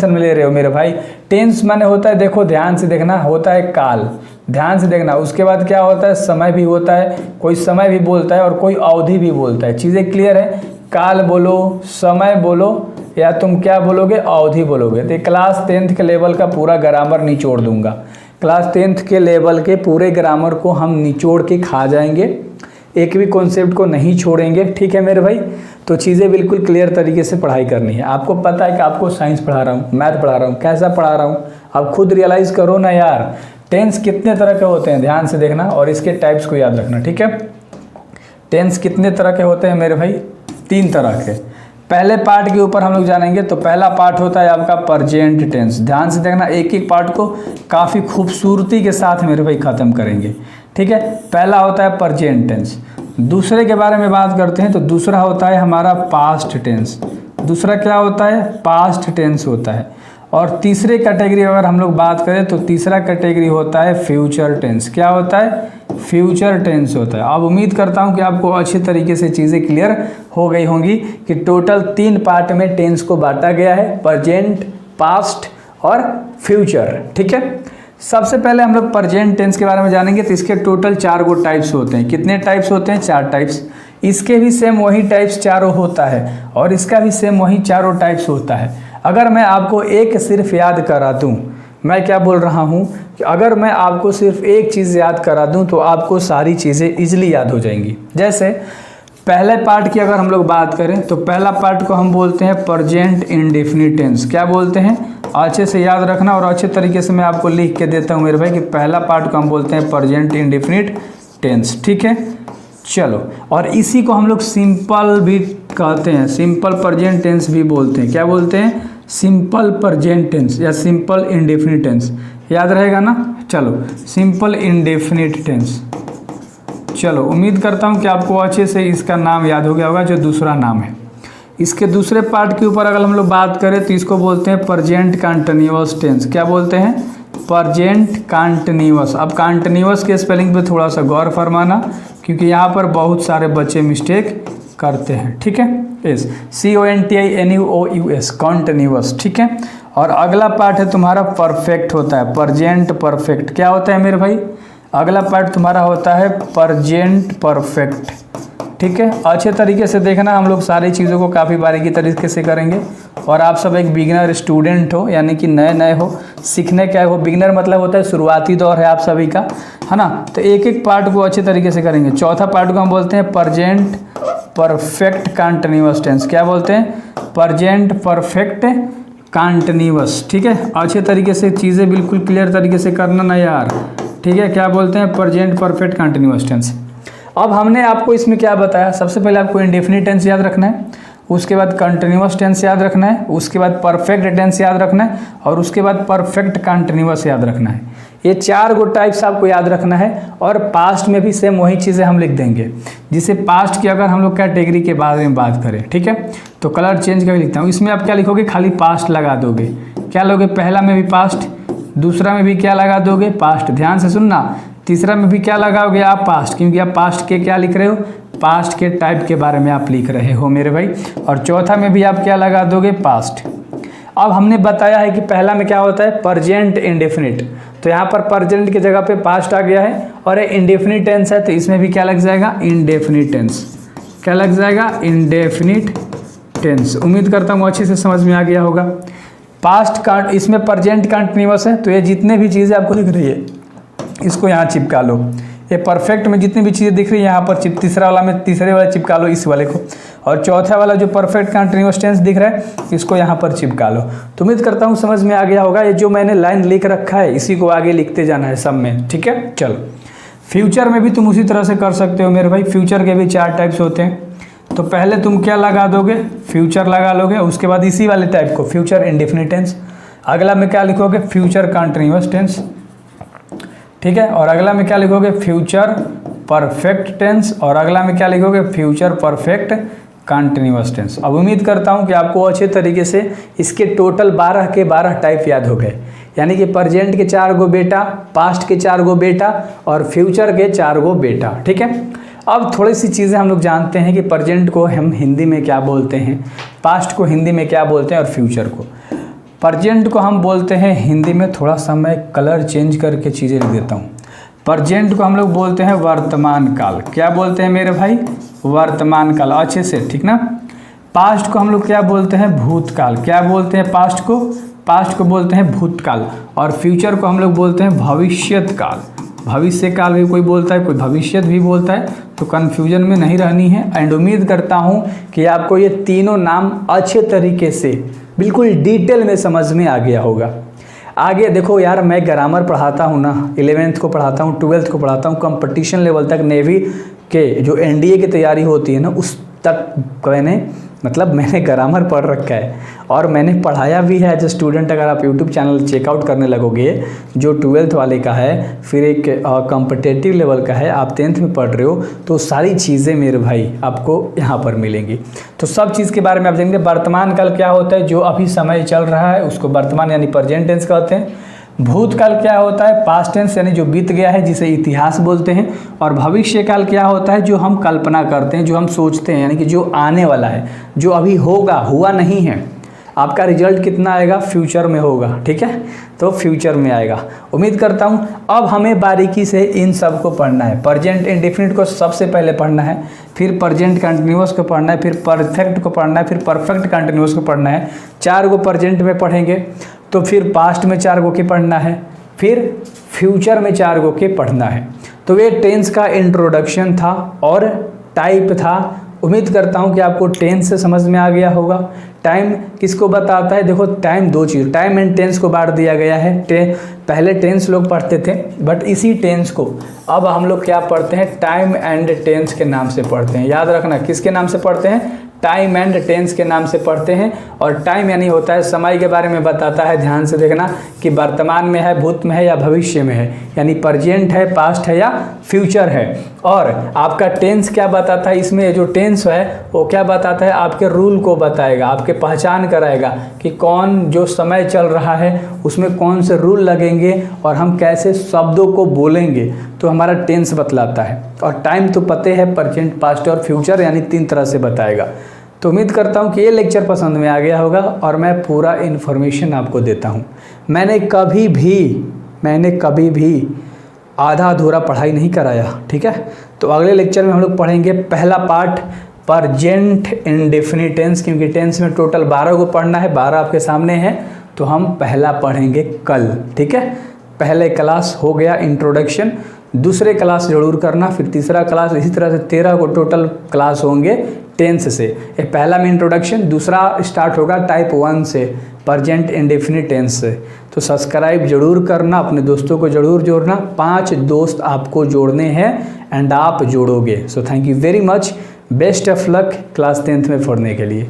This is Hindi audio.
टेंशन में ले रहे हो मेरे भाई। टेंस माने होता है, देखो ध्यान से देखना, होता है काल, ध्यान से देखना। उसके बाद क्या होता है, समय भी होता है, कोई समय भी बोलता है और कोई अवधि भी बोलता है। चीज़ें क्लियर है, काल बोलो, समय बोलो या तुम क्या बोलोगे, अवधि बोलोगे। तो क्लास 10th के लेवल का पूरा ग्रामर निचोड़ दूंगा। क्लास 10th के लेवल के पूरे ग्रामर को हम निचोड़ के खा जाएंगे, एक भी कॉन्सेप्ट को नहीं छोड़ेंगे, ठीक है मेरे भाई। तो चीज़ें बिल्कुल क्लियर तरीके से पढ़ाई करनी है। आपको पता है कि आपको साइंस पढ़ा रहा हूँ, मैथ पढ़ा रहा हूँ, कैसा पढ़ा रहा हूँ, आप खुद रियलाइज़ करो ना यार। टेंस कितने तरह के होते हैं, ध्यान से देखना और इसके टाइप्स को याद रखना, ठीक है। टेंस कितने तरह के होते हैं मेरे भाई, 3 तरह के। पहले पार्ट के ऊपर हम लोग जानेंगे। तो पहला पार्ट होता है आपका प्रेजेंट टेंस। ध्यान से देखना, एक एक पार्ट को काफ़ी खूबसूरती के साथ मेरे भाई ख़त्म करेंगे, ठीक है। पहला होता है प्रेजेंट टेंस। दूसरे के बारे में बात करते हैं तो दूसरा होता है हमारा पास्ट टेंस। दूसरा क्या होता है, पास्ट टेंस होता है। और तीसरे कैटेगरी अगर हम लोग बात करें तो तीसरा कैटेगरी होता है फ्यूचर टेंस। क्या होता है, फ्यूचर टेंस होता है। अब उम्मीद करता हूं कि आपको अच्छे तरीके से चीज़ें क्लियर हो गई होंगी कि टोटल 3 पार्ट में टेंस को बांटा गया है, प्रेजेंट, पास्ट और फ्यूचर, ठीक है। सबसे पहले हम लोग प्रेजेंट टेंस के बारे में जानेंगे। तो इसके टोटल 4 गो टाइप्स होते हैं। कितने टाइप्स होते हैं, 4 टाइप्स। इसके भी सेम वही टाइप्स चारों होता है और इसका भी सेम वही चारों टाइप्स होता है। अगर मैं आपको एक सिर्फ याद करा दूं, मैं क्या बोल रहा हूं कि अगर मैं आपको सिर्फ एक चीज़ याद करा दूं तो आपको सारी चीज़ें इजीली याद हो जाएंगी। जैसे पहले पार्ट की अगर हम लोग बात करें तो पहला पार्ट को हम बोलते हैं प्रेजेंट इंडेफिनिट टेंस। क्या बोलते हैं, अच्छे से याद रखना और अच्छे तरीके से मैं आपको लिख के देता हूं मेरे भाई कि पहला पार्ट को हम बोलते हैं प्रेजेंट इंडेफिनिट टेंस, ठीक है। चलो, और इसी को हम लोग सिंपल भी कहते हैं, सिंपल प्रेजेंट टेंस भी बोलते हैं। क्या बोलते हैं, सिंपल प्रेजेंट टेंस या सिंपल इंडेफिनिट टेंस। याद रहेगा ना। चलो, सिंपल इंडेफिनिट टेंस। चलो, उम्मीद करता हूँ कि आपको अच्छे से इसका नाम याद हो गया होगा, जो दूसरा नाम है। इसके दूसरे पार्ट के ऊपर अगर हम लोग बात करें तो इसको बोलते हैं प्रेजेंट कंटिन्यूअस टेंस। क्या बोलते हैं, प्रेजेंट कंटिन्यूअस। अब कंटिन्यूअस के स्पेलिंग पे थोड़ा सा गौर फरमाना क्योंकि यहाँ पर बहुत सारे बच्चे मिस्टेक करते हैं, ठीक है। यस, CONTINUOUS, कॉन्टिन्यूअस, ठीक है। और अगला पार्ट है तुम्हारा परफेक्ट होता है, प्रेजेंट परफेक्ट। क्या होता है मेरे भाई, अगला पार्ट तुम्हारा होता है प्रेजेंट परफेक्ट, ठीक है। अच्छे तरीके से देखना, हम लोग सारी चीज़ों को काफ़ी बारीकी तरीके से करेंगे। और आप सब एक बिगिनर स्टूडेंट हो, यानी कि नए नए हो, सीखने क्या हो, बिगिनर मतलब होता है शुरुआती दौर है आप सभी का, है ना। तो एक एक पार्ट को अच्छे तरीके से करेंगे। चौथा पार्ट को हम बोलते हैं प्रेजेंट परफेक्ट कंटिन्यूअस टेंस। क्या बोलते हैं, प्रेजेंट परफेक्ट कंटिन्यूअस, ठीक है। अच्छे तरीके से चीज़ें बिल्कुल क्लियर तरीके से करना ना यार, ठीक है। क्या बोलते हैं, प्रेजेंट परफेक्ट कंटिन्यूअस टेंस। अब हमने आपको इसमें क्या बताया, सबसे पहले आपको इंडेफिनिट टेंस याद रखना है, उसके बाद कंटिन्यूअस टेंस याद रखना है, उसके बाद परफेक्ट टेंस याद रखना है और उसके बाद परफेक्ट कंटिन्यूअस याद रखना है। ये 4 गो टाइप्स आपको याद रखना है। और पास्ट में भी सेम वही चीज़ें हम लिख देंगे। जिसे पास्ट की अगर हम लोग कैटेगरी के बारे में बात करें, ठीक है, तो कलर चेंज करके लिखता हूँ। इसमें आप क्या लिखोगे, खाली पास्ट लगा दोगे। क्या लोगे, पहला में भी पास्ट, दूसरा में भी क्या लगा दोगे, पास्ट। ध्यान से सुनना, तीसरा में भी क्या लगाओगे आप, पास्ट, क्योंकि आप पास्ट के क्या लिख रहे हो, पास्ट के टाइप के बारे में आप लिख रहे हो मेरे भाई। और चौथा में भी आप क्या लगा दोगे, पास्ट। अब हमने बताया है कि पहला में क्या होता है, प्रेजेंट इंडेफिनिट। तो यहाँ पर प्रेजेंट की जगह पे पास्ट आ गया है और ये इंडेफिनिट टेंस है तो इसमें भी क्या लग जाएगा, इंडेफिनिट टेंस। क्या लग जाएगा, इंडेफिनिट टेंस। उम्मीद करता हूँ अच्छे से समझ में आ गया होगा। पास्ट का इसमें प्रेजेंट कंटिन्यूअस है तो ये जितने भी चीज़ें आपको दिख रही है इसको यहाँ चिपका लो। ये परफेक्ट में जितनी भी चीज़ें दिख रही है यहाँ पर तीसरा वाला में तीसरे वाले चिपका लो इस वाले को, और चौथा वाला जो परफेक्ट कंटिन्यूअस टेंस दिख रहा है इसको यहाँ पर चिपका लो। तो उम्मीद करता हूँ समझ में आ गया होगा। ये जो मैंने लाइन लिख रखा है इसी को आगे लिखते जाना है सब में, ठीक है। चलो, फ्यूचर में भी तुम उसी तरह से कर सकते हो मेरे भाई। फ्यूचर के भी 4 टाइप्स होते हैं। तो पहले तुम क्या लगा दोगे, फ्यूचर लगा लोगे, उसके बाद इसी वाले टाइप को फ्यूचर इंडेफिनिट टेंस। अगला में क्या लिखोगे, फ्यूचर कंटिन्यूअस टेंस, ठीक है। और अगला में क्या लिखोगे, फ्यूचर परफेक्ट टेंस। और अगला में क्या लिखोगे, फ्यूचर परफेक्ट कंटिन्यूअस टेंस। अब उम्मीद करता हूं कि आपको अच्छे तरीके से इसके टोटल 12 के 12 टाइप याद हो गए। यानी कि प्रेजेंट के 4 गो बेटा, पास्ट के 4 गो बेटा और फ्यूचर के 4 गो बेटा, ठीक है। अब थोड़ी सी चीज़ें हम लोग जानते हैं कि प्रेजेंट को हम हिंदी में क्या बोलते हैं, पास्ट को हिंदी में क्या बोलते हैं और फ्यूचर को। प्रेजेंट को हम बोलते हैं हिंदी में, थोड़ा सा मैं कलर चेंज करके चीज़ें लिख देता हूँ। प्रेजेंट को हम लोग बोलते हैं वर्तमान काल। क्या बोलते हैं मेरे भाई? वर्तमान काल। अच्छे से, ठीक ना। पास्ट को हम लोग क्या बोलते हैं? भूतकाल। क्या बोलते हैं पास्ट को? पास्ट को बोलते हैं भूतकाल। और फ्यूचर को हम लोग बोलते हैं भविष्यत काल। भविष्य काल भी कोई बोलता है, कोई भविष्यत भी बोलता है, तो कन्फ्यूजन में नहीं रहनी है। एंड उम्मीद करता हूँ कि आपको ये तीनों नाम अच्छे तरीके से बिल्कुल डिटेल में समझ में आ गया होगा। आगे देखो यार, मैं ग्रामर पढ़ाता हूँ ना, 11th को पढ़ाता हूँ, 12th को पढ़ाता हूँ, कंपटीशन लेवल तक नेवी के जो NDA की तैयारी होती है ना, उस तक मैंने ग्रामर पढ़ रखा है और मैंने पढ़ाया भी है एज ए स्टूडेंट। अगर आप यूट्यूब चैनल चेकआउट करने लगोगे, जो 12th वाले का है, फिर एक कॉम्पिटिटिव लेवल का है, आप 10th में पढ़ रहे हो, तो सारी चीज़ें मेरे भाई आपको यहाँ पर मिलेंगी। तो सब चीज़ के बारे में आप जानेंगे। वर्तमान काल क्या होता है? जो अभी समय चल रहा है उसको वर्तमान यानी प्रेजेंट टेंस कहते हैं। भूतकाल क्या होता है? पास्ट टेंस यानी जो बीत गया है, जिसे इतिहास बोलते हैं। और भविष्य काल क्या होता है? जो हम कल्पना करते हैं, जो हम सोचते हैं, यानी कि जो आने वाला है, जो अभी होगा, हुआ नहीं है। आपका रिजल्ट कितना आएगा? फ्यूचर में होगा, ठीक है, तो फ्यूचर में आएगा। उम्मीद करता हूँ अब हमें बारीकी से इन सब को पढ़ना है। प्रेजेंट इंडेफिनिट को सबसे पहले पढ़ना है, फिर प्रेजेंट कंटिन्यूअस को पढ़ना है, फिर परफेक्ट को पढ़ना है, फिर परफेक्ट कंटिन्यूअस को पढ़ना है। 4 को प्रेजेंट में पढ़ेंगे, तो फिर पास्ट में 4 को के पढ़ना है, फिर फ्यूचर में 4 को के पढ़ना है। तो ये टेंस का इंट्रोडक्शन था और टाइप था। उम्मीद करता हूँ कि आपको टेंस से समझ में आ गया होगा। टाइम किसको बताता है? देखो, टाइम दो चीज़, टाइम एंड टेंस को बांट दिया गया है। पहले टेंस लोग पढ़ते थे, बट इसी टेंस को अब हम लोग क्या पढ़ते हैं? टाइम एंड टेंस के नाम से पढ़ते हैं। याद रखना, किसके नाम से पढ़ते हैं? टाइम एंड टेंस के नाम से पढ़ते हैं। और टाइम यानी होता है समय के बारे में बताता है। ध्यान से देखना कि वर्तमान में है, भूत में है या भविष्य में है, यानी प्रेजेंट है, पास्ट है या फ्यूचर है। और आपका टेंस क्या बताता है? इसमें जो टेंस है वो क्या बताता है? आपके रूल को बताएगा, आपके पहचान कराएगा कि कौन जो समय चल रहा है उसमें कौन से रूल लगेंगे और हम कैसे शब्दों को बोलेंगे, तो हमारा टेंस बतलाता है। और टाइम तो पते है, प्रेजेंट, पास्ट और फ्यूचर, यानी 3 तरह से बताएगा। तो उम्मीद करता हूँ कि ये लेक्चर पसंद में आ गया होगा और मैं पूरा इन्फॉर्मेशन आपको देता हूँ। मैंने कभी भी आधा अधूरा पढ़ाई नहीं कराया, ठीक है। तो अगले लेक्चर में हम लोग पढ़ेंगे पहला पार्ट, प्रेजेंट इंडेफिनिट टेंस, क्योंकि टेंस में टोटल 12 को पढ़ना है, 12 आपके सामने है, तो हम पहला पढ़ेंगे कल, ठीक है। पहले क्लास हो गया इंट्रोडक्शन, दूसरे क्लास जरूर करना, फिर तीसरा क्लास, इसी तरह से 13 को टोटल क्लास होंगे टेंस से। एक पहला में इंट्रोडक्शन, दूसरा स्टार्ट होगा टाइप 1 से, प्रेजेंट इंडेफिनिट टेंस से। तो सब्सक्राइब जरूर करना, अपने दोस्तों को जरूर जोड़ना। 5 दोस्त आपको जोड़ने हैं एंड आप जोड़ोगे। So thank you very much, best of luck class 10th में पढ़ने के लिए।